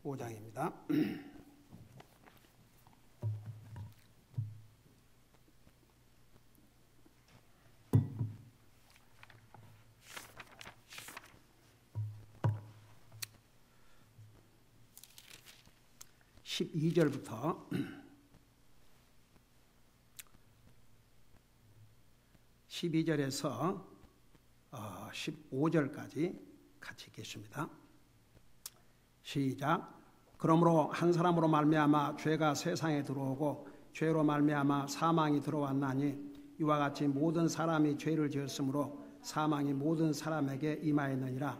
15장입니다. (12절부터) 12절에서 15절까지 같이 읽겠습니다. 시작. 그러므로 한 사람으로 말미암아 죄가 세상에 들어오고 죄로 말미암아 사망이 들어왔나니 이와 같이 모든 사람이 죄를 지었으므로 사망이 모든 사람에게 임하였느니라.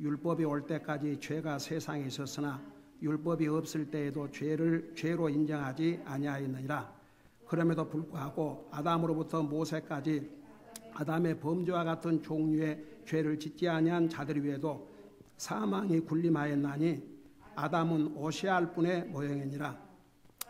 율법이 올 때까지 죄가 세상에 있었으나 율법이 없을 때에도 죄를 죄로 인정하지 아니하였느니라. 그럼에도 불구하고 아담으로부터 모세까지 아담의 범죄와 같은 종류의 죄를 짓지 아니한 자들 위에도 사망이 군림하였나니 아담은 오시할 분의 모형이니라.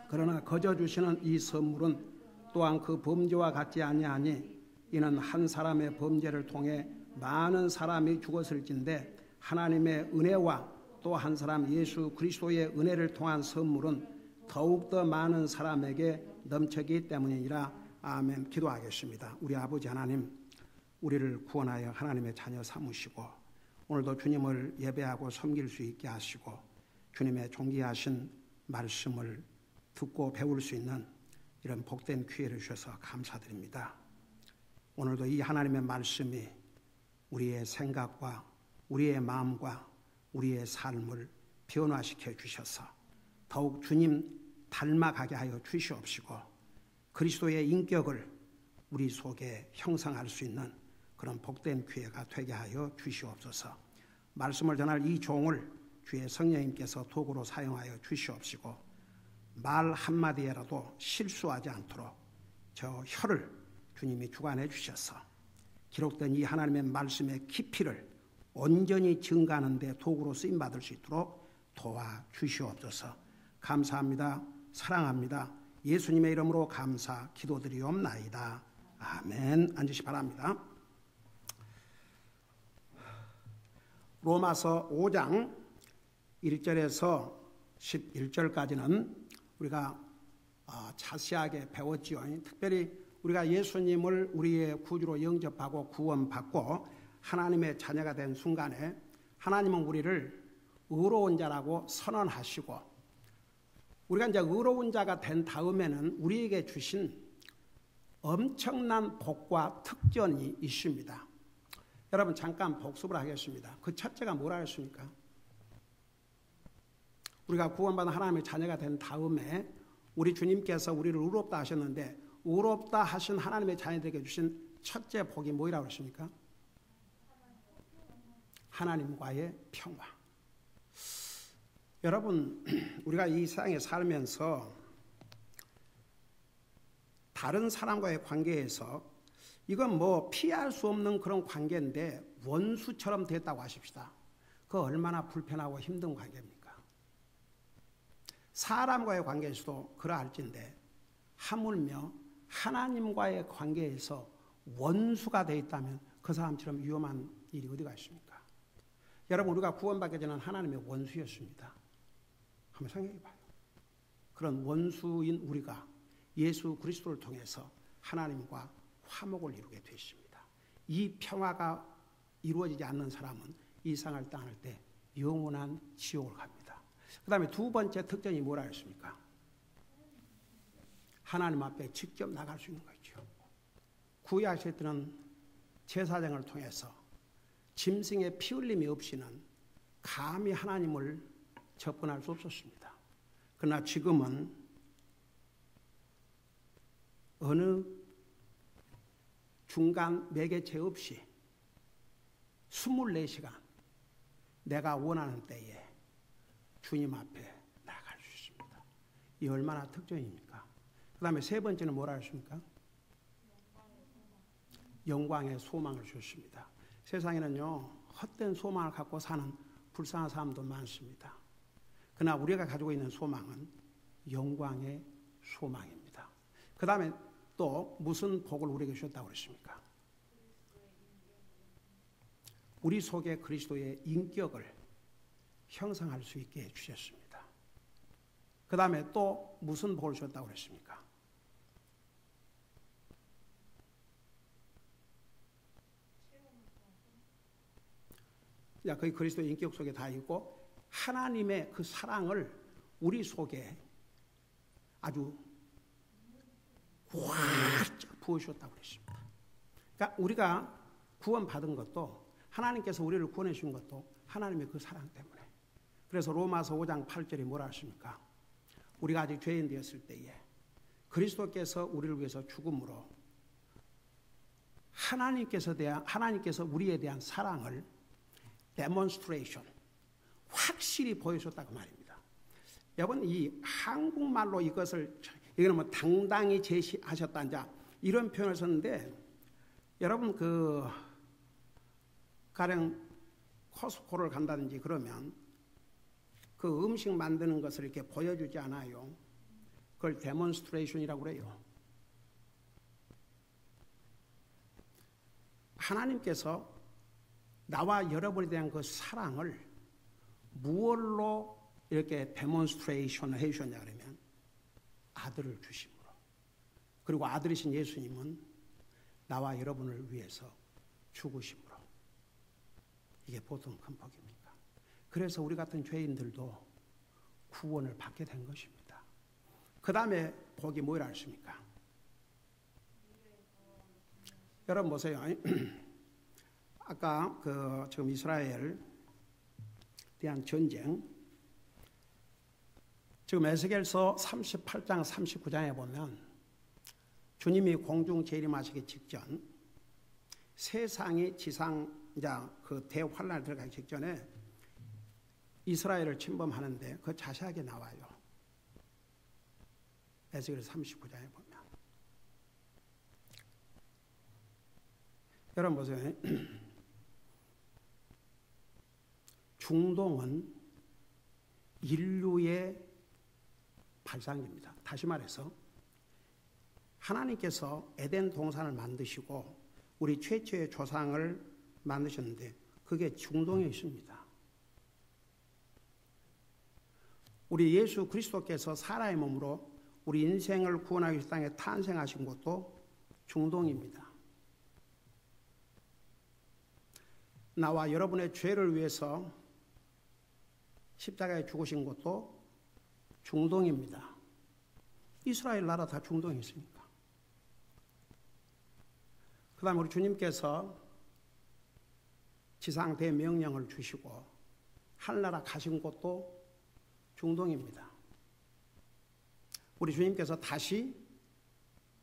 그러나 거저 주시는 이 선물은 또한 그 범죄와 같지 아니하니 이는 한 사람의 범죄를 통해 많은 사람이 죽었을진데 하나님의 은혜와 또 한 사람 예수 그리스도의 은혜를 통한 선물은 더욱더 많은 사람에게 넘치기 때문이니라. 아멘. 기도하겠습니다. 우리 아버지 하나님, 우리를 구원하여 하나님의 자녀 삼으시고 오늘도 주님을 예배하고 섬길 수 있게 하시고 주님의 존귀하신 말씀을 듣고 배울 수 있는 이런 복된 기회를 주셔서 감사드립니다. 오늘도 이 하나님의 말씀이 우리의 생각과 우리의 마음과 우리의 삶을 변화시켜 주셔서 더욱 주님 닮아가게 하여 주시옵시고 그리스도의 인격을 우리 속에 형성할 수 있는 그런 복된 기회가 되게 하여 주시옵소서. 말씀을 전할 이 종을 주의 성령님께서 도구로 사용하여 주시옵시고 말 한마디에라도 실수하지 않도록 저 혀를 주님이 주관해 주셔서 기록된 이 하나님의 말씀의 깊이를 온전히 증가하는 데 도구로 쓰임받을 수 있도록 도와주시옵소서. 감사합니다. 사랑합니다. 예수님의 이름으로 감사 기도드리옵나이다. 아멘. 앉으시 바랍니다. 로마서 5장 1절에서 11절까지는 우리가 자세하게 배웠지요. 특별히 우리가 예수님을 우리의 구주로 영접하고 구원받고 하나님의 자녀가 된 순간에 하나님은 우리를 의로운 자라고 선언하시고 우리가 이제 의로운 자가 된 다음에는 우리에게 주신 엄청난 복과 특전이 있습니다. 여러분 잠깐 복습을 하겠습니다. 그 첫째가 뭐라 했습니까? 우리가 구원받은 하나님의 자녀가 된 다음에 우리 주님께서 우리를 의롭다 하셨는데 의롭다 하신 하나님의 자녀들에게 주신 첫째 복이 뭐라고 했습니까? 하나님과의 평화. 여러분 우리가 이 세상에 살면서 다른 사람과의 관계에서 이건 뭐 피할 수 없는 그런 관계인데 원수처럼 됐다고 하십시다. 그거 얼마나 불편하고 힘든 관계입니까? 사람과의 관계에서도 그러할진데 하물며 하나님과의 관계에서 원수가 되어 있다면 그 사람처럼 위험한 일이 어디가 있습니까? 여러분 우리가 구원받기 전에는 하나님의 원수였습니다. 한번 생각해 봐요. 그런 원수인 우리가 예수 그리스도를 통해서 하나님과 화목을 이루게 되십니다. 이 평화가 이루어지지 않는 사람은 이 세상을 떠날 때 영원한 지옥을 갑니다. 그 다음에 두 번째 특징이 뭐라 했습니까? 하나님 앞에 직접 나갈 수 있는 거죠. 구약시대 때는 제사장을 통해서 짐승의 피 흘림이 없이는 감히 하나님을 접근할 수 없었습니다. 그러나 지금은 어느 중간 매개체 없이 24시간 내가 원하는 때에 주님 앞에 나갈 수 있습니다. 이 얼마나 특전입니까? 그 다음에 세 번째는 뭐라 했습니까? 영광의 소망을 주셨습니다. 세상에는요 헛된 소망을 갖고 사는 불쌍한 사람도 많습니다. 그러나 우리가 가지고 있는 소망은 영광의 소망입니다. 그 다음에 또 무슨 복을 우리에게 주셨다고 그랬습니까? 우리 속에 그리스도의 인격을 형성할 수 있게 해주셨습니다. 그 다음에 또 무슨 복을 주셨다고 그랬습니까? 자, 거기 그리스도의 인격 속에 다 있고 하나님의 그 사랑을 우리 속에 아주 활짝 부으셨다고 그랬습니다. 그러니까 우리가 구원받은 것도 하나님께서 우리를 구원해 주신 것도 하나님의 그 사랑 때문에. 그래서 로마서 5장 8절이 뭐라 하십니까? 우리가 아직 죄인 되었을 때에 그리스도께서 우리를 위해서 죽음으로 하나님께서 우리에 대한 사랑을 데몬스트레이션 확실히 보여줬다고 말입니다. 여러분 이 한국말로 이거는 뭐 당당히 제시하셨다 자 이런 표현을 썼는데 여러분 그 가령 코스코를 간다든지 그러면 그 음식 만드는 것을 이렇게 보여주지 않아요. 그걸 데몬스트레이션이라고 그래요. 하나님께서 나와 여러분에 대한 그 사랑을 무엇로 이렇게 데몬스트레이션을 해주셨냐 그러면 아들을 주심으로. 그리고 아들이신 예수님은 나와 여러분을 위해서 죽으심으로. 이게 보통 큰 복입니까? 그래서 우리 같은 죄인들도 구원을 받게 된 것입니다. 그 다음에 복이 뭐라 하십니까? 여러분 보세요. 아까 지금 이스라엘 대한 전쟁, 지금 에스겔서 38장 39장에 보면 주님이 공중 재림하시기 직전 세상이 그 대환란에 들어가기 직전에 이스라엘을 침범하는데 그 자세하게 나와요. 에스겔 39장에 보면. 여러분 보세요. 중동은 인류의 발상입니다. 다시 말해서 하나님께서 에덴 동산을 만드시고 우리 최초의 조상을 만드셨는데 그게 중동에 있습니다. 우리 예수 그리스도께서 사람의 몸으로 우리 인생을 구원하기 위해서 땅에 탄생하신 곳도 중동입니다. 나와 여러분의 죄를 위해서 십자가에 죽으신 곳도 중동입니다. 이스라엘 나라 다 중동에 있으니까. 그 다음에 우리 주님께서 지상 대명령을 주시고 하늘나라 가신 곳도 중동입니다. 우리 주님께서 다시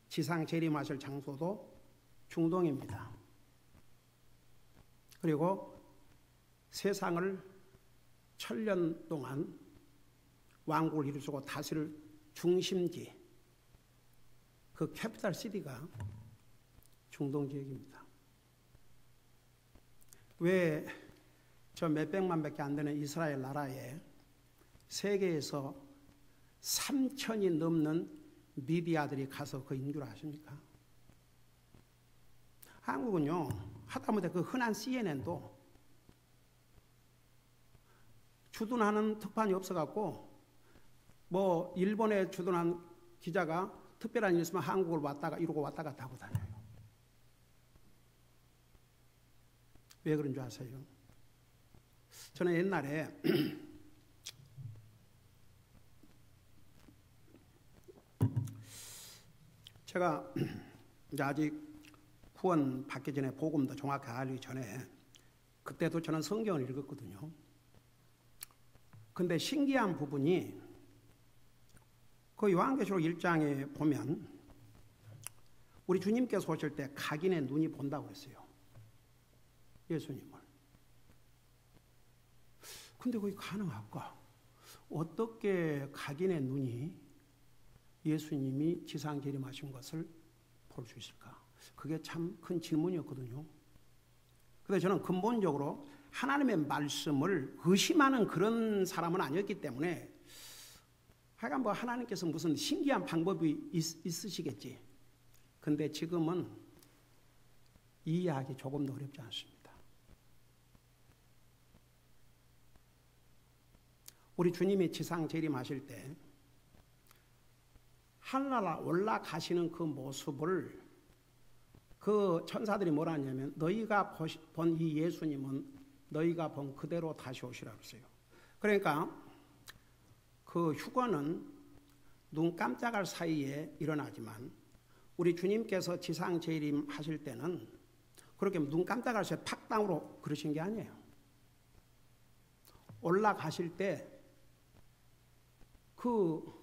지상 재림하실 장소도 중동입니다. 그리고 세상을 1000년 동안 왕국을 이루시고 다스릴 중심지, 그 캐피탈 시티가 중동 지역입니다. 왜 저 몇백만 밖에 안 되는 이스라엘 나라에 세계에서 3000이 넘는 미디어들이 가서 그 인규를 아십니까? 한국은요, 하다못해 그 흔한 CNN도 주둔하는 특판이 없어갖고, 뭐, 일본에 주둔한 기자가 특별한 일 있으면 한국을 이러고 왔다 갔다 하고 다녀요. 왜 그런 줄 아세요? 저는 옛날에 제가 이제 아직 구원 받기 전에 복음도 정확히 알기 전에 그때도 저는 성경을 읽었거든요. 근데 신기한 부분이 그 요한계시록 1장에 보면 우리 주님께서 오실 때 각인의 눈이 본다고 했어요. 예수님을. 근데 그게 가능할까? 어떻게 각인의 눈이 예수님이 지상 재림하신 것을 볼 수 있을까? 그게 참 큰 질문이었거든요. 그런데 저는 근본적으로 하나님의 말씀을 의심하는 그런 사람은 아니었기 때문에 하여간 뭐 하나님께서 무슨 신기한 방법이 있으시겠지. 근데 지금은 이해하기 조금 더 어렵지 않습니다. 우리 주님이 지상 재림하실 때 하늘나라 올라가시는 그 모습을 그 천사들이 뭐라 하냐면 너희가 본 이 예수님은 너희가 본 그대로 다시 오시라고 했어요. 그러니까 그 휴거는 눈 깜짝할 사이에 일어나지만 우리 주님께서 지상 재림 하실 때는 그렇게 눈 깜짝할 사이에 팍당으로 그러신 게 아니에요. 올라가실 때 그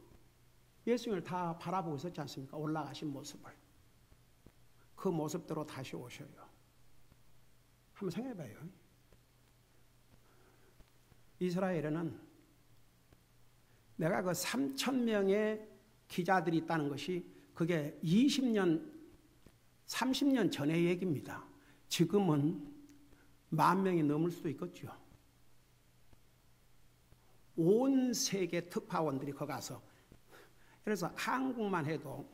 예수님을 다 바라보고 있었지 않습니까? 올라가신 모습을. 그 모습대로 다시 오셔요. 한번 생각해봐요. 이스라엘에는 내가 그 3,000명의 기자들이 있다는 것이 그게 20년, 30년 전의 얘기입니다. 지금은 10,000명이 넘을 수도 있겠죠. 온 세계 특파원들이 거기 가서, 그래서 한국만 해도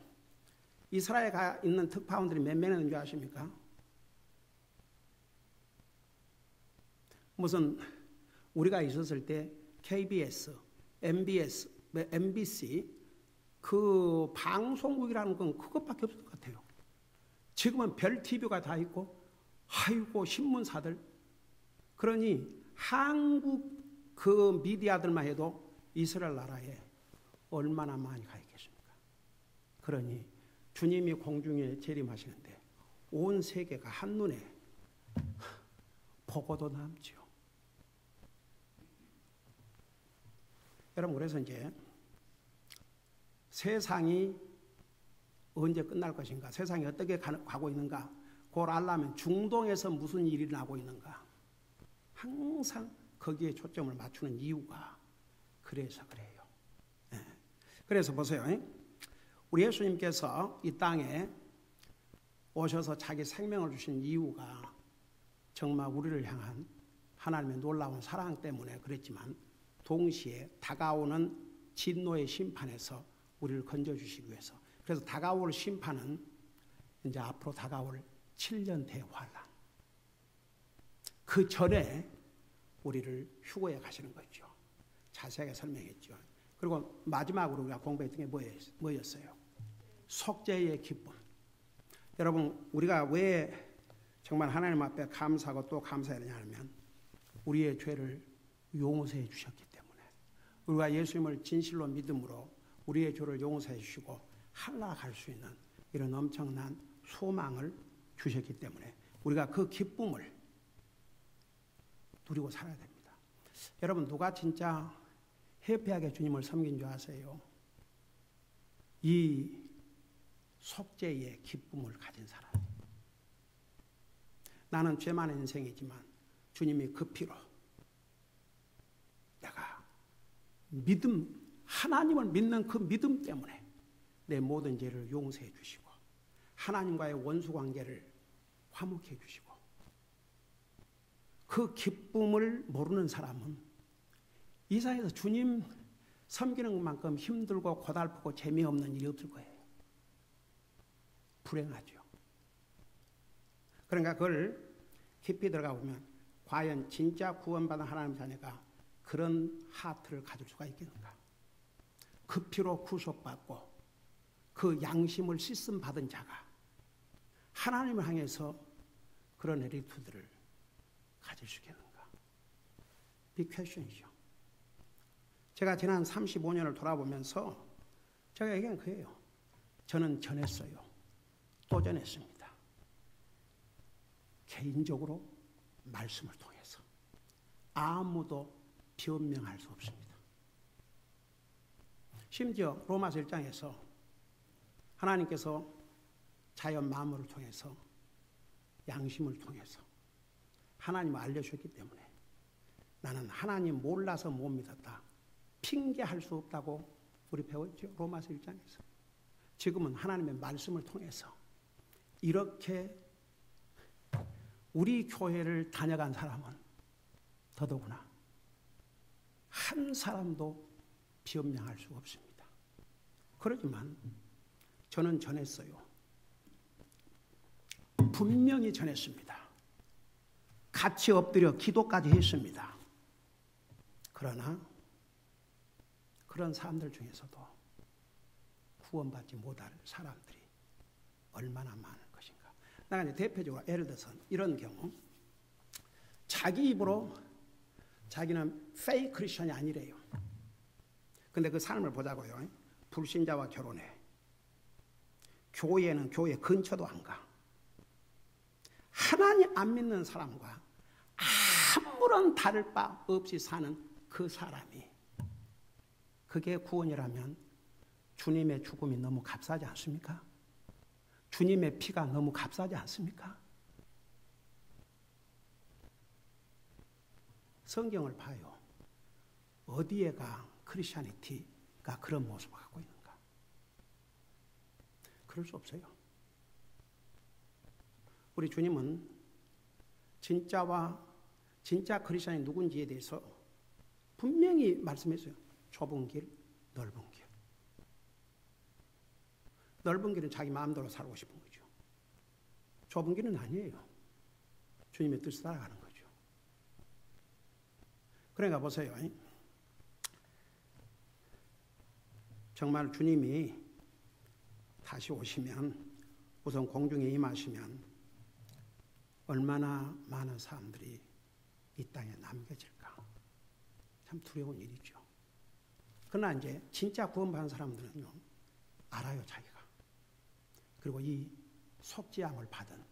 이스라엘에 가 있는 특파원들이 몇 명 있는 줄 아십니까? 무슨 우리가 있었을 때 KBS, MBS, MBC 그 방송국이라는 건 그것밖에 없을 것 같아요. 지금은 별 TV가 다 있고, 아이고 신문사들. 그러니 한국 그 미디어들만 해도 이스라엘 나라에 얼마나 많이 가 있겠습니까? 그러니 주님이 공중에 재림하시는데 온 세계가 한눈에 보고도 남지요. 여러분, 그래서 이제 세상이 언제 끝날 것인가, 세상이 어떻게 가고 있는가, 그걸 알려면 중동에서 무슨 일이 나고 있는가, 항상 거기에 초점을 맞추는 이유가 그래서 그래요. 네. 그래서 보세요. 우리 예수님께서 이 땅에 오셔서 자기 생명을 주신 이유가 정말 우리를 향한 하나님의 놀라운 사랑 때문에 그랬지만, 동시에 다가오는 진노의 심판에서 우리를 건져주시기 위해서. 그래서 다가올 심판은 이제 앞으로 다가올 7년 대환란, 그 전에 우리를 휴거해 가시는 거죠. 자세하게 설명했죠. 그리고 마지막으로 우리가 공부했던 게 뭐였어요? 속죄의 기쁨. 여러분, 우리가 왜 정말 하나님 앞에 감사하고 또 감사해야 되냐면 우리의 죄를 용서해 주셨기 때문에, 우리가 예수님을 진실로 믿음으로 우리의 죄를 용서해 주시고 할락할 수 있는 이런 엄청난 소망을 주셨기 때문에 우리가 그 기쁨을 누리고 살아야 됩니다. 여러분, 누가 진짜 해피하게 주님을 섬긴 줄 아세요? 이 속죄의 기쁨을 가진 사람. 나는 죄 많은 인생이지만 주님이 그 피로 내가 믿음, 하나님을 믿는 그 믿음 때문에 내 모든 죄를 용서해 주시고 하나님과의 원수 관계를 화목해 주시고, 그 기쁨을 모르는 사람은 이 세상에서 주님 섬기는 것만큼 힘들고 고달프고 재미없는 일이 없을 거예요. 불행하죠. 그러니까 그걸 깊이 들어가 보면 과연 진짜 구원받은 하나님 자녀가 그런 하트를 가질 수가 있겠는가? 그 피로 구속받고 그 양심을 씻음 받은 자가 하나님을 향해서 그런 에리투드를 가질 수 있겠는가? 빅퀘션이죠. 제가 지난 35년을 돌아보면서 제가 얘기한 거예요. 저는 전했어요. 또 전했습니다. 개인적으로 말씀을 통해서 아무도 변명할 수 없습니다. 심지어 로마서 1장에서 하나님께서 자연 만물을 통해서 양심을 통해서 하나님을 알려주셨기 때문에 나는 하나님 몰라서 못 믿었다, 핑계할 수 없다고 우리 배웠죠. 로마서 1장에서. 지금은 하나님의 말씀을 통해서 이렇게 우리 교회를 다녀간 사람은 더더구나 한 사람도 변명할 수 없습니다. 그렇지만 저는 전했어요. 분명히 전했습니다. 같이 엎드려 기도까지 했습니다. 그러나 그런 사람들 중에서도 구원받지 못할 사람들이 얼마나 많은 것인가. 내가 이제 대표적으로 예를 들어서 이런 경우, 자기 입으로 자기는 페이크 크리스천이 아니래요. 근데 그 삶을 보자고요. 불신자와 결혼해. 교회는 교회 근처도 안 가. 하나님 안 믿는 사람과 아무런 다를 바 없이 사는 그 사람이, 그게 구원이라면 주님의 죽음이 너무 값싸지 않습니까? 주님의 피가 너무 값싸지 않습니까? 성경을 봐요. 어디에가 크리스찬이티가 그런 모습을 갖고 있는가? 그럴 수 없어요. 우리 주님은 진짜 크리스찬이 누군지에 대해서 분명히 말씀했어요. 좁은 길, 넓은 길. 넓은 길은 자기 마음대로 살고 싶은 거죠. 좁은 길은 아니에요. 주님의 뜻을 따라가는 거죠. 그러니까 보세요. 정말 주님이 다시 오시면, 우선 공중에 임하시면 얼마나 많은 사람들이 이 땅에 남겨질까. 참 두려운 일이죠. 그러나 이제 진짜 구원받은 사람들은요, 알아요, 자기가. 그리고 이 속죄함을 받은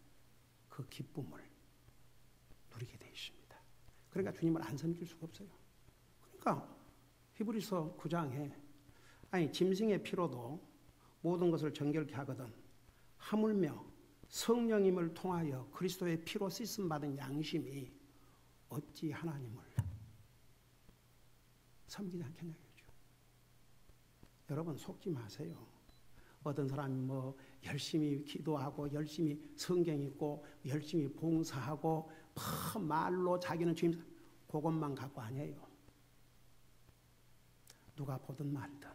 그 기쁨을 누리게 되어 있습니다. 그러니까 주님을 안 섬길 수가 없어요. 그러니까 히브리서 9장에 짐승의 피로도 모든 것을 정결케 하거든 하물며 성령님을 통하여 그리스도의 피로 씻음 받은 양심이 어찌 하나님을 섬기지 않겠냐고요. 여러분 속지 마세요. 어떤 사람이 열심히 기도하고 열심히 성경 읽고 열심히 봉사하고 말로 자기는 주님, 그것만 갖고 아니에요. 누가 보든 말든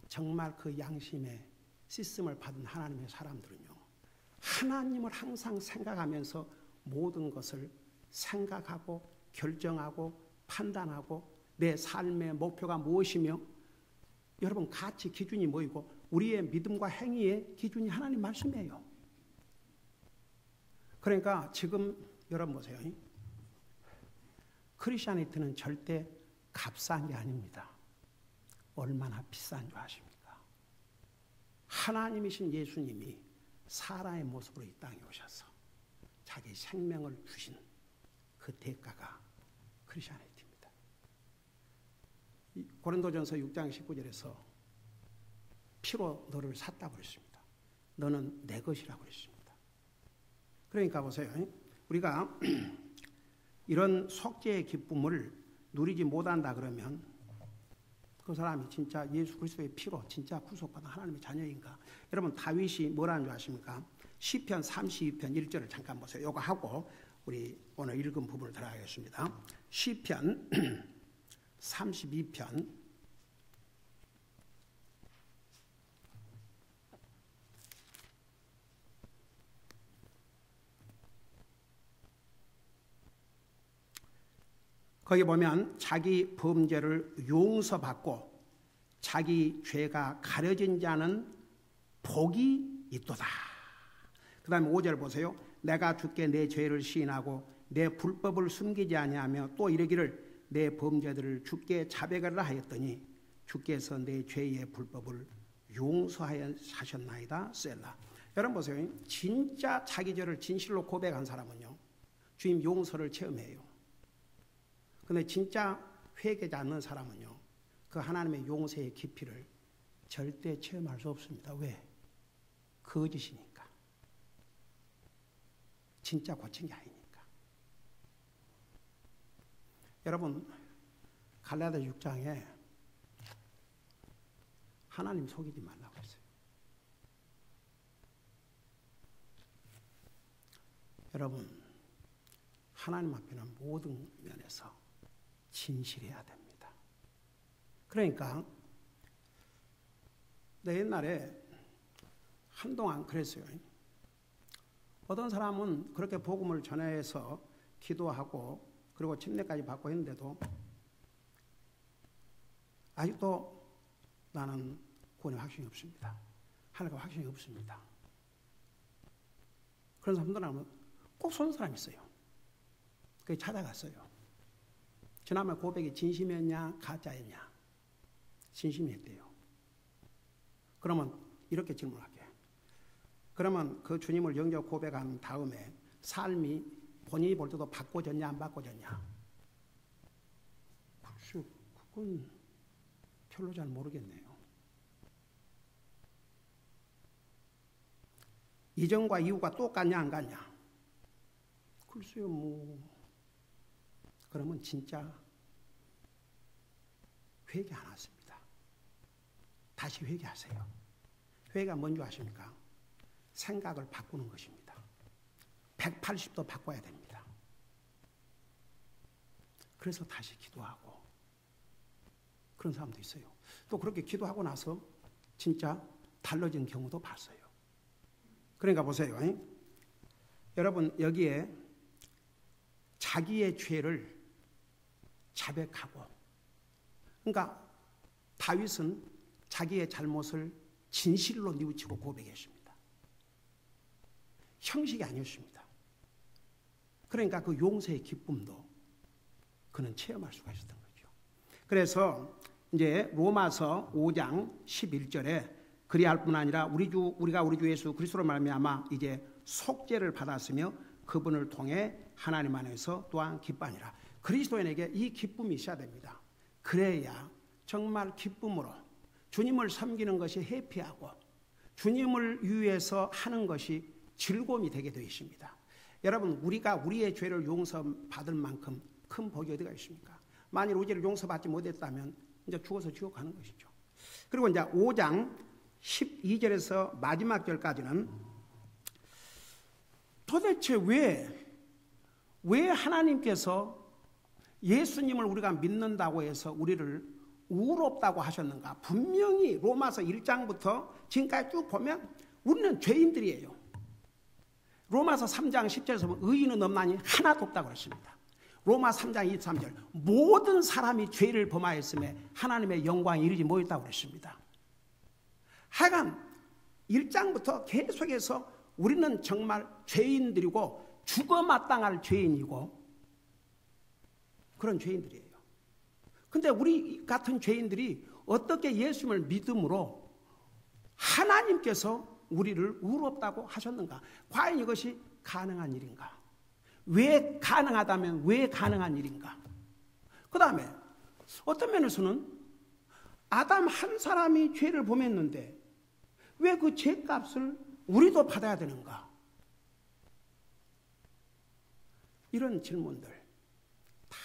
정말 그 양심에 씻음을 받은 하나님의 사람들은요, 하나님을 항상 생각하면서 모든 것을 생각하고 결정하고 판단하고 내 삶의 목표가 무엇이며, 여러분 가치 기준이 뭐이고 우리의 믿음과 행위의 기준이 하나님 말씀이에요. 그러니까 지금 여러분 보세요. 크리스찬이티는 절대 값싼 게 아닙니다. 얼마나 비싼 줄 아십니까? 하나님이신 예수님이 사람의 모습으로 이 땅에 오셔서 자기 생명을 주신 그 대가가 크리스찬이티입니다. 고린도전서 6장 19절에서 피로 너를 샀다고 그랬습니다. 너는 내 것이라고 그랬습니다. 그러니까 보세요. 우리가 이런 속죄의 기쁨을 누리지 못한다 그러면 그 사람이 진짜 예수 그리스도의 피로 진짜 구속받은 하나님의 자녀인가? 여러분 다윗이 뭐라는 줄 아십니까? 시편 32편 1절을 잠깐 보세요. 이거 하고 우리 오늘 읽은 부분을 들어가겠습니다. 시편 32편 거기 보면 자기 범죄를 용서받고 자기 죄가 가려진 자는 복이 있도다. 그 다음에 5절 보세요. 내가 주께 내 죄를 시인하고 내 불법을 숨기지 아니하며 또 이르기를 내 범죄들을 주께 자백하라 하였더니 주께서 내 죄의 불법을 용서하셨나이다. 셀라. 여러분 보세요. 진짜 자기 죄를 진실로 고백한 사람은요, 주님 용서를 체험해요. 근데 진짜 회개하지 않는 사람은요, 그 하나님의 용서의 깊이를 절대 체험할 수 없습니다. 왜? 거짓이니까. 진짜 고친 게 아니니까. 여러분 갈라디아 6장에 하나님 속이지 말라고 했어요. 여러분 하나님 앞에는 모든 면에서 진실해야 됩니다. 그러니까 내 옛날에 한동안 그랬어요. 어떤 사람은 그렇게 복음을 전해서 기도하고 그리고 침례까지 받고 했는데도 아직도 나는 구원의 확신이 없습니다. 하나님과 확신이 없습니다. 그런 사람들은 꼭 쏘는 사람이 있어요. 그게 찾아갔어요. 지난번 고백이 진심이었냐 가짜였냐? 진심이었대요. 그러면 이렇게 질문할게요. 그러면 그 주님을 영접 고백한 다음에 삶이 본인이 볼 때도 바꿔졌냐 안 바꿔졌냐? 글쎄, 그건 별로 잘 모르겠네요. 이전과 이후가 똑같냐 안 같냐? 글쎄요, 그러면 진짜 회개 안 하십니다. 다시 회개하세요. 회개가 뭔지 아십니까? 생각을 바꾸는 것입니다. 180도 바꿔야 됩니다. 그래서 다시 기도하고 그런 사람도 있어요. 또 그렇게 기도하고 나서 진짜 달라진 경우도 봤어요. 그러니까 보세요. 여러분 여기에 자기의 죄를 자백하고, 그러니까 다윗은 자기의 잘못을 진실로 뉘우치고 고백했습니다. 형식이 아니었습니다. 그러니까 그 용서의 기쁨도 그는 체험할 수가 있었던 거죠. 그래서 이제 로마서 5장 11절에 그리할 뿐 아니라 우리가 우리 주 예수 그리스도로 말미암아 이제 속죄를 받았으며 그분을 통해 하나님 안에서 또한 기뻐하니라. 그리스도인에게 이 기쁨이 있어야 됩니다. 그래야 정말 기쁨으로 주님을 섬기는 것이 해피하고 주님을 위해서 하는 것이 즐거움이 되게 되어 있습니다. 여러분 우리가 우리의 죄를 용서받을 만큼 큰 복이 어디가 있습니까? 만일 우리를 용서받지 못했다면 이제 죽어서 지옥 가는 것이죠. 그리고 이제 5장 12절에서 마지막 절까지는 도대체 왜 하나님께서 예수님을 우리가 믿는다고 해서 우리를 의롭다고 하셨는가? 분명히 로마서 1장부터 지금까지 쭉 보면 우리는 죄인들이에요. 로마서 3장 10절에서 보면 의인은 없나니 하나도 없다고 그랬습니다. 로마 3장 23절 모든 사람이 죄를 범하였음에 하나님의 영광이 이르지 못했다고 그랬습니다. 하여간 1장부터 계속해서 우리는 정말 죄인들이고 죽어 마땅할 죄인이고 그런 죄인들이에요. 근데 우리 같은 죄인들이 어떻게 예수님을 믿음으로 하나님께서 우리를 의롭다고 하셨는가? 과연 이것이 가능한 일인가? 왜 가능하다면 왜 가능한 일인가? 그 다음에 어떤 면에서는 아담 한 사람이 죄를 범했는데 왜 그 죄값을 우리도 받아야 되는가? 이런 질문들 다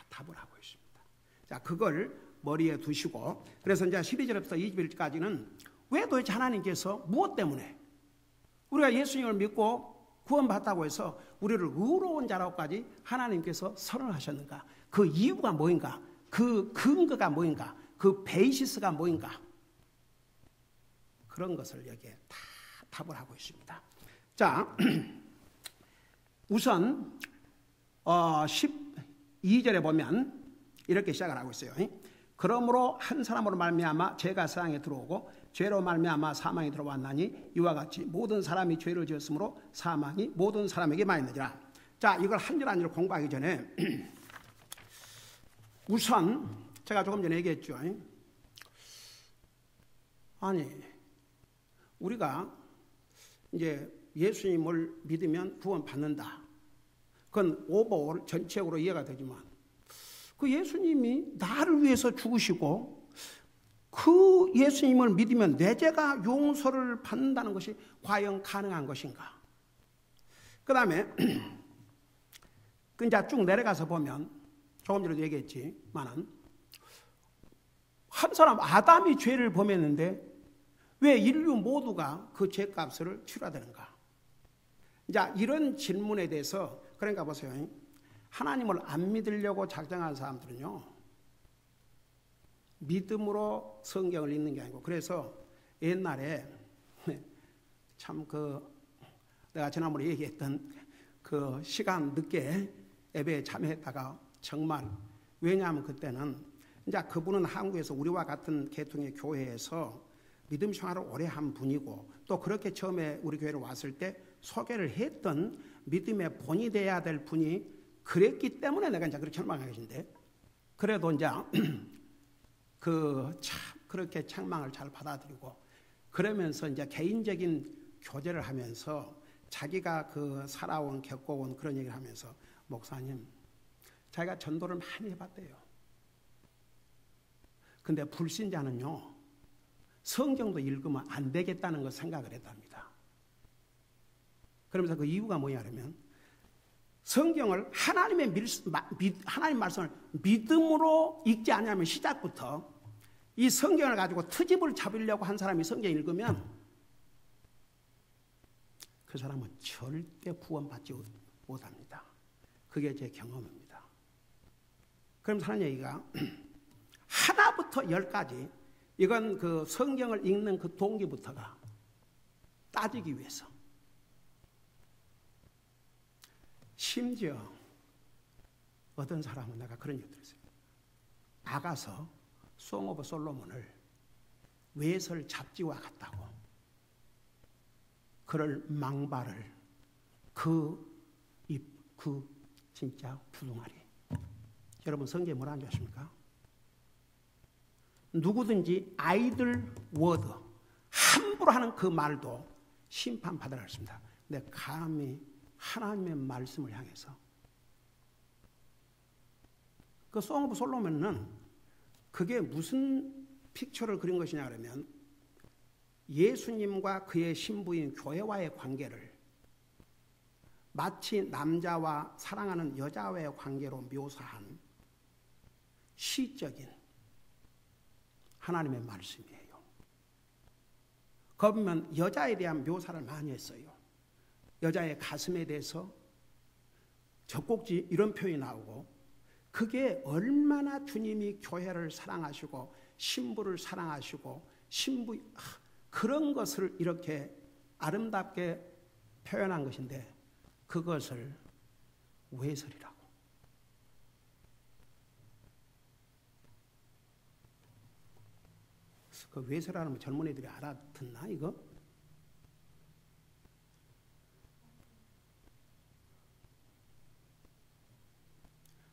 답을 하고 있습니다. 자, 그걸 머리에 두시고, 그래서 이제 12절부터 21절까지는 왜 도대체 하나님께서 무엇 때문에 우리가 예수님을 믿고 구원받다고 해서 우리를 의로운 자라고까지 하나님께서 선언하셨는가? 그 이유가 뭐인가? 그 근거가 뭐인가? 그 베이시스가 뭐인가? 그런 것을 여기에 다 답을 하고 있습니다. 자, 우선 12절에 보면 이렇게 시작을 하고 있어요. 그러므로 한 사람으로 말미암아 죄가 세상에 들어오고 죄로 말미암아 사망이 들어왔나니 이와 같이 모든 사람이 죄를 지었으므로 사망이 모든 사람에게 많이니라. 자, 이걸 한 절 한 절 공부하기 전에 우선 제가 조금 전에 얘기했죠. 아니, 우리가 이제 예수님을 믿으면 구원받는다. 그건 오버올 전체적으로 이해가 되지만 그 예수님이 나를 위해서 죽으시고 그 예수님을 믿으면 내 죄가 용서를 받는다는 것이 과연 가능한 것인가? 그 다음에 이제 쭉 내려가서 보면 조금 전에도 얘기했지만은 한 사람 아담이 죄를 범했는데 왜 인류 모두가 그 죄값을 치러야 되는가? 이제 이런 질문에 대해서 그러니까 보세요. 하나님을 안 믿으려고 작정한 사람들은요, 믿음으로 성경을 읽는 게 아니고, 그래서 옛날에 참 내가 지난번에 얘기했던 그 시간 늦게 예배에 참여했다가 정말, 왜냐하면 그때는 이제 그분은 한국에서 우리와 같은 계통의 교회에서 믿음 생활을 오래 한 분이고 또 그렇게 처음에 우리 교회를 왔을 때 소개를 했던 믿음의 본이 돼야 될 분이 그랬기 때문에 내가 이제 그렇게 절망하게 되는데, 그래도 이제 그렇게 책망을 잘 받아들이고 그러면서 이제 개인적인 교제를 하면서 자기가 그 살아온 겪어온 그런 얘기를 하면서, 목사님 자기가 전도를 많이 해봤대요. 근데 불신자는요 성경도 읽으면 안 되겠다는 걸 생각을 했답니다. 그러면서 그 이유가 뭐냐면 성경을 하나님 말씀을 믿음으로 읽지 않으면 시작부터 이 성경을 가지고 트집을 잡으려고 한 사람이 성경 읽으면 그 사람은 절대 구원받지 못합니다. 그게 제 경험입니다. 그럼 하는 얘기가 하나부터 열까지, 이건 그 성경을 읽는 그 동기부터가 따지기 위해서, 심지어 어떤 사람은 내가 그런 얘기 들었어요. 아가서 송 오브 솔로몬을 외설 잡지와 같다고, 그럴 망발을 그 진짜 부동아리. 여러분 성경에 뭐라는 줄 아십니까? 누구든지 아이들 워드 함부로 하는 그 말도 심판받으라 했습니다. 근데 감히 하나님의 말씀을 향해서, 그 송 오브 솔로몬은 그게 무슨 픽처를 그린 것이냐 그러면 예수님과 그의 신부인 교회와의 관계를 마치 남자와 사랑하는 여자와의 관계로 묘사한 시적인 하나님의 말씀이에요. 거기 보면 여자에 대한 묘사를 많이 했어요. 여자의 가슴에 대해서 젖꼭지 이런 표현이 나오고, 그게 얼마나 주님이 교회를 사랑하시고 신부를 사랑하시고 그런 것을 이렇게 아름답게 표현한 것인데 그것을 외설이라고. 그 외설하는 거 젊은이들이 알아듣나 이거?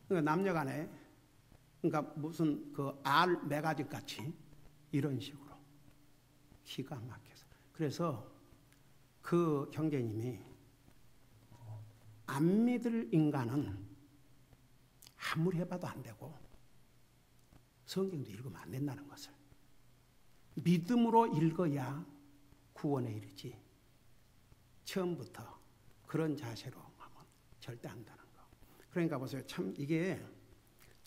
그러니까 남녀간에, 그러니까 무슨 그 알 매가지 같이 이런 식으로 기가 막혀서. 그래서 그 형제님이 안 믿을 인간은 아무리 해봐도 안 되고 성경도 읽으면 안 된다는 것을, 믿음으로 읽어야 구원에 이르지 처음부터 그런 자세로 하면 절대 안 된다는 거. 그러니까 보세요. 참 이게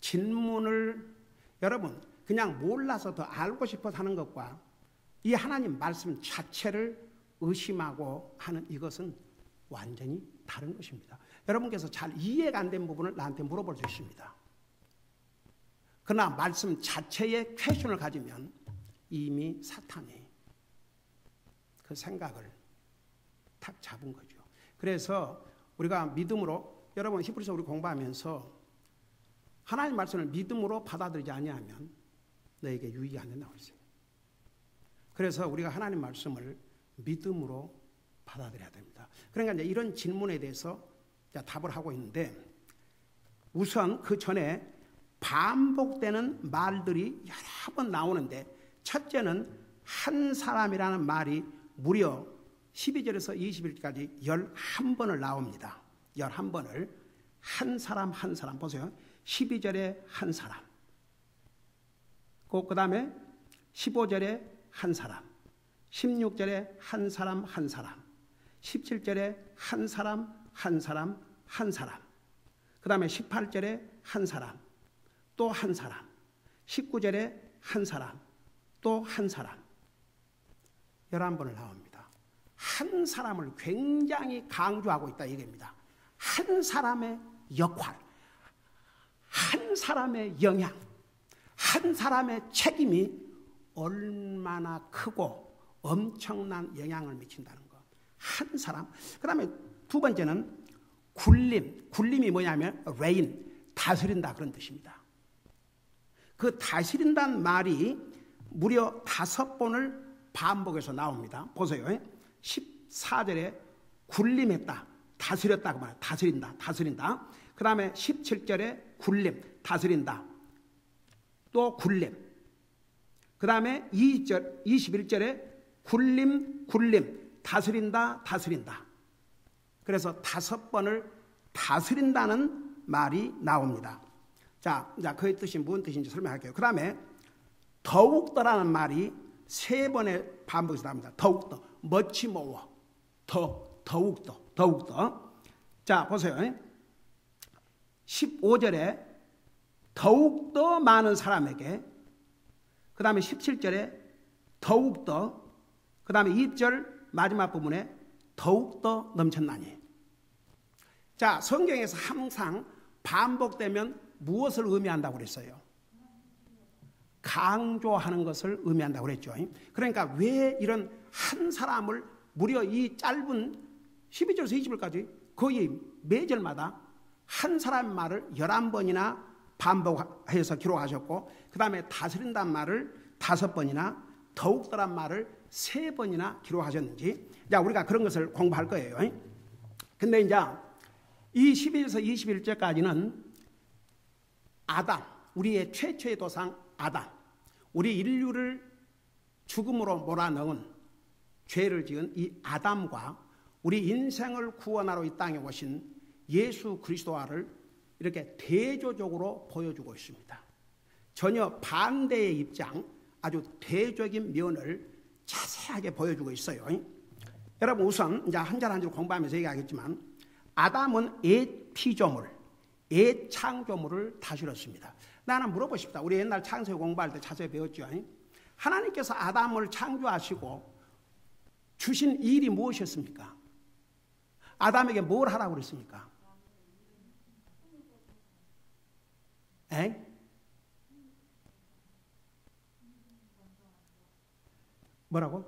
질문을 여러분 그냥 몰라서 더 알고 싶어서 하는 것과 이 하나님 말씀 자체를 의심하고 하는 이것은 완전히 다른 것입니다. 여러분께서 잘 이해가 안 된 부분을 나한테 물어볼 수 있습니다. 그러나 말씀 자체의 퀘션을 가지면 이미 사탄이 그 생각을 탁 잡은 거죠. 그래서 우리가 믿음으로, 여러분 히브리서 우리 공부하면서 하나님 말씀을 믿음으로 받아들이지 아니하면 너에게 유익이 안 된다고 했어요. 그래서 우리가 하나님 말씀을 믿음으로 받아들여야 됩니다. 그러니까 이제 이런 질문에 대해서 답을 하고 있는데, 우선 그 전에 반복되는 말들이 여러 번 나오는데, 첫째는 한 사람이라는 말이 무려 12절에서 21절까지 11번을 나옵니다. 11번을. 한 사람 한 사람. 보세요. 12절에 한 사람. 그 다음에 15절에 한 사람. 16절에 한 사람 한 사람. 17절에 한 사람 한 사람 한 사람. 그 다음에 18절에 한 사람. 또 한 사람. 19절에 한 사람. 또 한 사람. 11번을 나옵니다. 한 사람을 굉장히 강조하고 있다 얘기입니다. 한 사람의 역할, 한 사람의 영향, 한 사람의 책임이 얼마나 크고 엄청난 영향을 미친다는 것. 한 사람. 그 다음에 두 번째는 굴림. 굴림이 뭐냐면 reign, 다스린다 그런 뜻입니다. 그 다스린다는 말이 무려 5번을 반복해서 나옵니다. 보세요. 14절에 군림했다, 다스렸다 그 말이에요. 다스린다. 그 다음에 17절에 군림, 다스린다, 또 군림. 그 다음에 21절에 군림, 다스린다. 그래서 5번을 다스린다는 말이 나옵니다. 자, 그의 뜻이 무슨 뜻인지 설명할게요. 그 다음에 더욱더라는 말이 3번의 반복에서 나옵니다. 더욱더, much more, 더욱더. 자, 보세요. 15절에 더욱더 많은 사람에게, 그 다음에 17절에 더욱더, 그 다음에 2절 마지막 부분에 더욱더 넘쳤나니. 자, 성경에서 항상 반복되면 무엇을 의미한다고 그랬어요? 강조하는 것을 의미한다고 그랬죠. 그러니까 왜 이런 한 사람을 무려 이 짧은 12절에서 20절까지 거의 매절마다 한 사람의 말을 11번이나 반복해서 기록하셨고, 그 다음에 다스린다는 말을 5번이나, 더욱더란 말을 3번이나 기록하셨는지, 자, 우리가 그런 것을 공부할 거예요. 근데 이제 이 12절에서 21절까지는 아담, 우리의 최초의 도상 아담, 우리 인류를 죽음으로 몰아넣은, 죄를 지은 이 아담과 우리 인생을 구원하러 이 땅에 오신 예수 그리스도와를 이렇게 대조적으로 보여주고 있습니다. 전혀 반대의 입장, 아주 대조적인 면을 자세하게 보여주고 있어요. 여러분, 우선 이제 한 절 한 절 공부하면서 얘기하겠지만, 아담은 옛 피조물, 옛 창조물을 다스렸습니다. 나는 물어보십시다. 우리 옛날 창세기 공부할 때 자세히 배웠죠. 하나님께서 아담을 창조하시고 주신 일이 무엇이었습니까? 아담에게 뭘 하라고 그랬습니까? 뭐라고?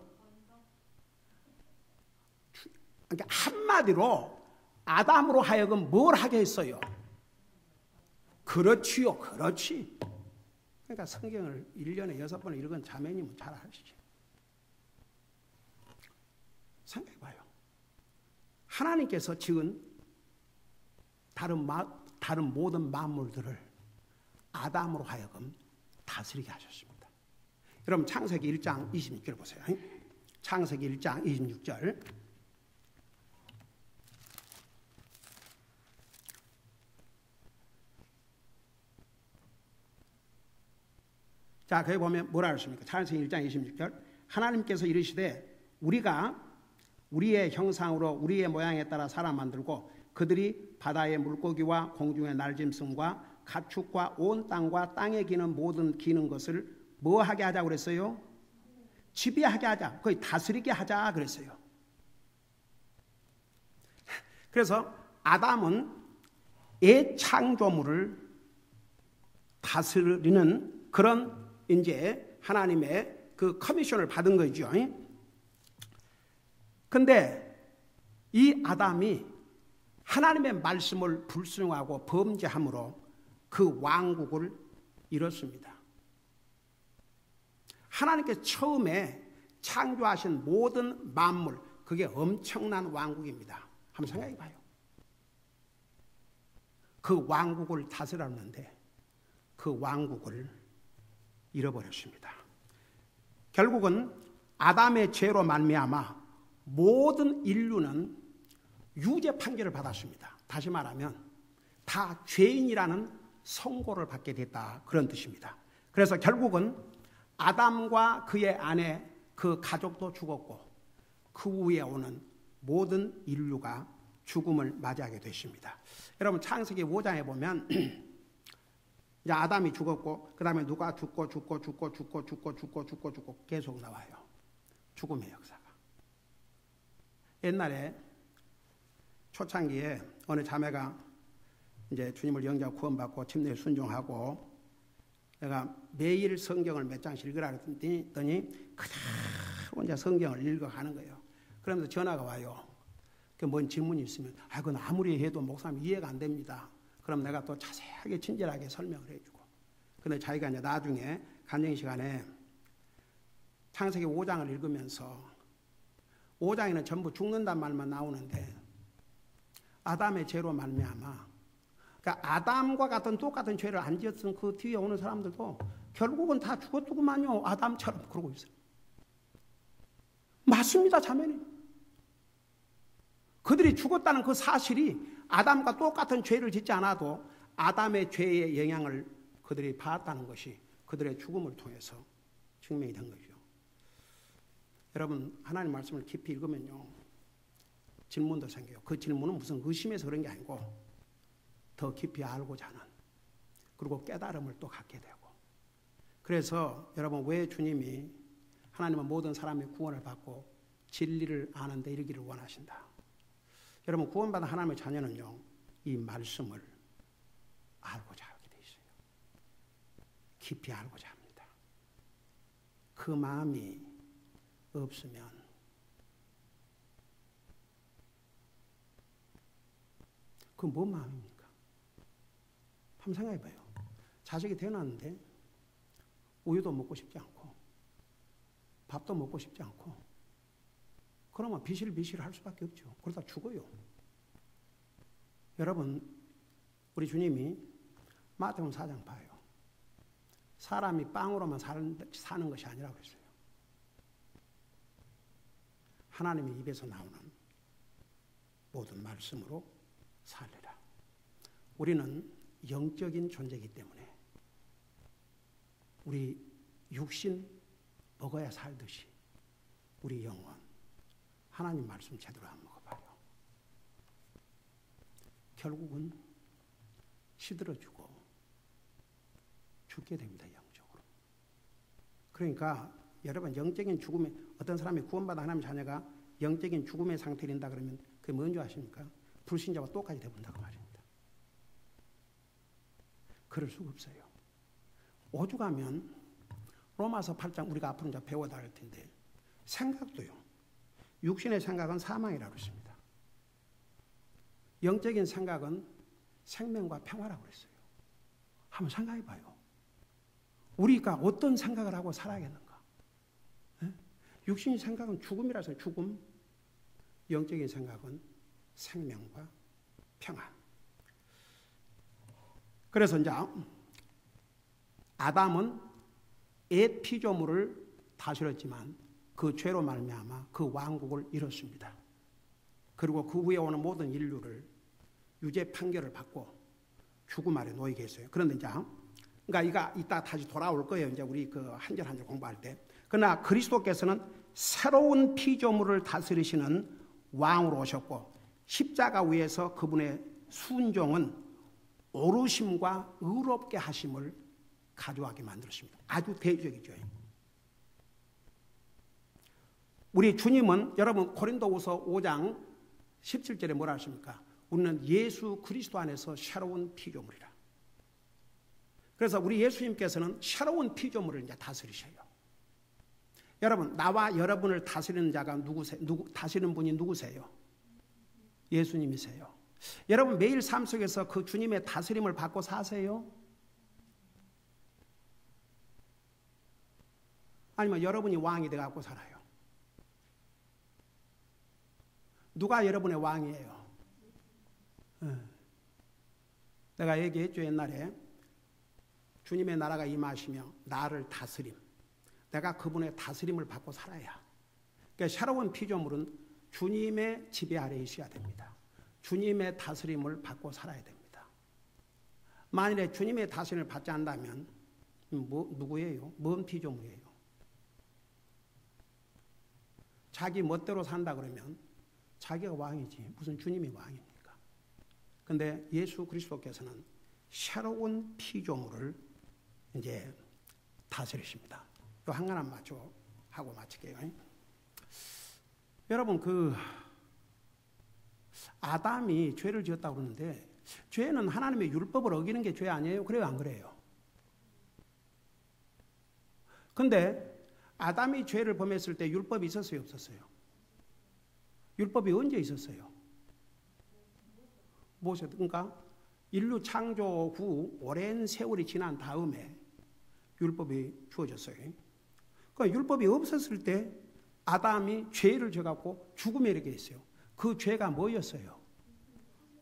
그러니까 한마디로 아담으로 하여금 뭘 하게 했어요? 그렇지요, 그렇지. 그러니까 성경을 1년에 6번 읽은 자매님은 잘 아시죠. 생각해봐요. 하나님께서 지은 다른 모든 만물들을 아담으로 하여금 다스리게 하셨습니다. 여러분, 창세기 1장 26절 보세요. 창세기 1장 26절. 자, 거기 보면 뭐라 그랬습니까? 창세기 1장 26절. 하나님께서 이르시되 우리가 우리의 형상으로 우리의 모양에 따라 사람 만들고 그들이 바다의 물고기와 공중의 날짐승과 가축과 온 땅과 땅에 기는 모든 기는 것을 뭐 하게 하자고 그랬어요? 지배하게 하자, 거의 다스리게 하자 그랬어요. 그래서 아담은 옛 창조물을 다스리는 그런 이제 하나님의 그 커미션을 받은 거죠. 근데 이 아담이 하나님의 말씀을 불순종하고 범죄함으로 그 왕국을 잃었습니다. 하나님께서 처음에 창조하신 모든 만물, 그게 엄청난 왕국입니다. 한번 생각해 봐요. 그 왕국을 다스렸는데 그 왕국을 잃어버렸습니다. 결국은 아담의 죄로 말미암아 모든 인류는 유죄 판결을 받았습니다. 다시 말하면 다 죄인이라는 선고를 받게 됐다, 그런 뜻입니다. 그래서 결국은 아담과 그의 아내, 그 가족도 죽었고 그 후에 오는 모든 인류가 죽음을 맞이하게 됐습니다. 여러분, 창세기 5장에 보면 이제 아담이 죽었고 그 다음에 누가 죽고 계속 나와요. 죽음의 역사가. 옛날에 초창기에 어느 자매가 이제 주님을 영접하고 구원받고 침례에 순종하고 내가 매일 성경을 몇 장씩 읽으라 그랬더니 그대로 이제 성경을 읽어가는 거예요. 그러면서 전화가 와요. 뭔 질문이 있으면 그건 아무리 해도 목사님 이해가 안 됩니다. 그럼 내가 또 자세하게 친절하게 설명을 해주고, 근데 자기가 이제 나중에 간증 시간에 창세기 5장을 읽으면서 5장에는 전부 죽는단 말만 나오는데 아담의 죄로 말미암아, 그러니까 아담과 같은 똑같은 죄를 안 지었던 그 뒤에 오는 사람들도 결국은 다 죽었더구만요. 아담처럼 그러고 있어요. 맞습니다, 자매님. 그들이 죽었다는 그 사실이 아담과 똑같은 죄를 짓지 않아도 아담의 죄의 영향을 그들이 받았다는 것이 그들의 죽음을 통해서 증명이 된 거죠. 여러분, 하나님 말씀을 깊이 읽으면요, 질문도 생겨요. 그 질문은 무슨 의심해서 그런 게 아니고 더 깊이 알고자 하는, 그리고 깨달음을 또 갖게 되고. 그래서 여러분, 왜 주님이 하나님은 모든 사람의 구원을 받고 진리를 아는 데 이르기를 원하신다. 여러분, 구원받은 하나님의 자녀는요, 이 말씀을 알고자 하게 돼 있어요. 깊이 알고자 합니다. 그 마음이 없으면 그 뭔 마음입니까? 한번 생각해 봐요. 자식이 태어났는데 우유도 먹고 싶지 않고 밥도 먹고 싶지 않고 그러면 비실비실 할 수밖에 없죠. 그러다 죽어요. 여러분, 우리 주님이 마태복음 4장 봐요. 사람이 빵으로만 사는 것이 아니라고 했어요. 하나님의 입에서 나오는 모든 말씀으로 살리라. 우리는 영적인 존재이기 때문에 우리 육신 먹어야 살듯이 우리 영혼 하나님 말씀 제대로 안 먹어봐요. 결국은 시들어지고 죽게 됩니다. 영적으로. 그러니까 여러분, 영적인 죽음에, 어떤 사람이 구원받아 하나님 자녀가 영적인 죽음의 상태에 있다 그러면 그게 뭔지 아십니까? 불신자와 똑같이 돼본다고 말입니다. 그럴 수가 없어요. 오죽하면 로마서 8장 우리가 앞으로 이제 배워야 할 텐데, 생각도요, 육신의 생각은 사망이라고 했습니다. 영적인 생각은 생명과 평화라고 그랬어요. 한번 생각해 봐요. 우리가 어떤 생각을 하고 살아야겠는가? 네? 육신의 생각은 죽음이라서 죽음, 영적인 생각은 생명과 평안. 그래서 이제 아담은 옛 피조물을 다스렸지만 그 죄로 말미암아 그 왕국을 잃었습니다. 그리고 그 후에 오는 모든 인류를 유죄 판결을 받고 죽음 아래 놓이게 했어요. 그런데 이제 그러니까 이따 다시 돌아올 거예요. 이제 우리 그 한 절 한 절 공부할 때. 그러나 그리스도께서는 새로운 피조물을 다스리시는 왕으로 오셨고 십자가 위에서 그분의 순종은 오르심과 의롭게 하심을 가져가게 만들었습니다. 아주 대조적이죠. 우리 주님은 여러분 고린도후서 5장 17절에 뭐라 하십니까? 우리는 예수 그리스도 안에서 새로운 피조물이라. 그래서 우리 예수님께서는 새로운 피조물을 이제 다스리셔요. 여러분, 나와 여러분을 다스리는 자가 다스리는 분이 누구세요? 예수님이세요. 여러분, 매일 삶 속에서 그 주님의 다스림을 받고 사세요? 아니면 여러분이 왕이 돼갖고 살아요? 누가 여러분의 왕이에요? 내가 얘기했죠, 옛날에. 주님의 나라가 임하시며 나를 다스림. 내가 그분의 다스림을 받고 살아야. 그러니까 새로운 피조물은 주님의 지배 아래 있어야 됩니다. 주님의 다스림을 받고 살아야 됩니다. 만일에 주님의 다스림을 받지 않는다면 누구예요? 뭔 피조물이에요? 자기 멋대로 산다 그러면 자기가 왕이지 무슨 주님이 왕입니까? 그런데 예수 그리스도께서는 새로운 피조물을 이제 다스리십니다. 또 한 가지 하고 마칠게요. 여러분, 그 아담이 죄를 지었다고 그러는데 죄는 하나님의 율법을 어기는 게 죄 아니에요? 그래요, 안 그래요? 근데 아담이 죄를 범했을 때 율법이 있었어요, 없었어요? 율법이 언제 있었어요? 모세, 그러니까 인류 창조 후 오랜 세월이 지난 다음에 율법이 주어졌어요. 그러니까 율법이 없었을 때 아담이 죄를 져갖고 죽음에 이르게 했어요. 그 죄가 뭐였어요?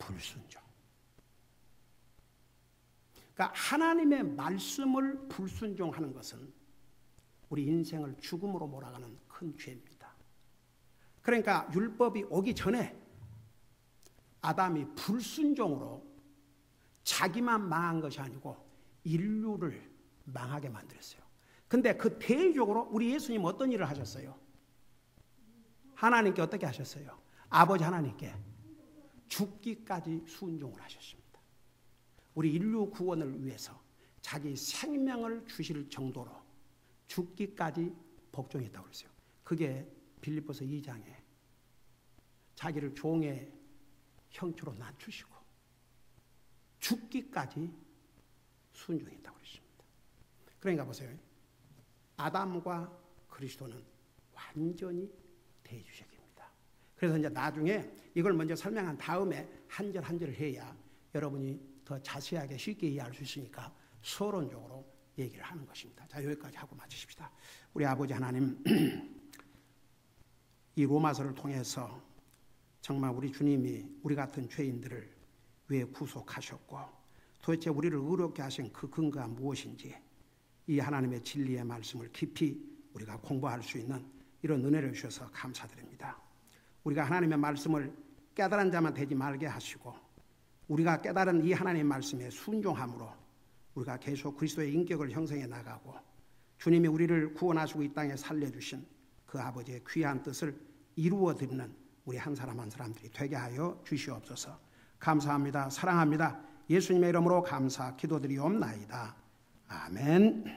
불순종. 그러니까 하나님의 말씀을 불순종하는 것은 우리 인생을 죽음으로 몰아가는 큰 죄입니다. 그러니까 율법이 오기 전에 아담이 불순종으로 자기만 망한 것이 아니고 인류를 망하게 만들었어요. 근데 그 대의적으로 우리 예수님 어떤 일을 하셨어요? 하나님께 어떻게 하셨어요? 아버지 하나님께 죽기까지 순종을 하셨습니다. 우리 인류 구원을 위해서 자기 생명을 주실 정도로 죽기까지 복종했다고 그랬어요. 그게 빌립보서 2장에 자기를 종의 형체로 낮추시고 죽기까지 순종했다고 그랬습니다. 그러니까 보세요. 아담과 그리스도는 완전히 대조적입니다. 그래서 이제 나중에 이걸 먼저 설명한 다음에 한 절 한 절을 해야 여러분이 더 자세하게 쉽게 이해할 수 있으니까 서론적으로 얘기를 하는 것입니다. 자, 여기까지 하고 마치십시다. 우리 아버지 하나님, 이 로마서를 통해서 정말 우리 주님이 우리 같은 죄인들을 왜 구속하셨고 도대체 우리를 의롭게 하신 그 근거가 무엇인지 이 하나님의 진리의 말씀을 깊이 우리가 공부할 수 있는 이런 은혜를 주셔서 감사드립니다. 우리가 하나님의 말씀을 깨달은 자만 되지 말게 하시고 우리가 깨달은 이 하나님의 말씀에 순종함으로 우리가 계속 그리스도의 인격을 형성해 나가고 주님이 우리를 구원하시고 이 땅에 살려주신 그 아버지의 귀한 뜻을 이루어드리는 우리 한 사람 한 사람들이 되게 하여 주시옵소서. 감사합니다. 사랑합니다. 예수님의 이름으로 감사 기도드리옵나이다. 아멘.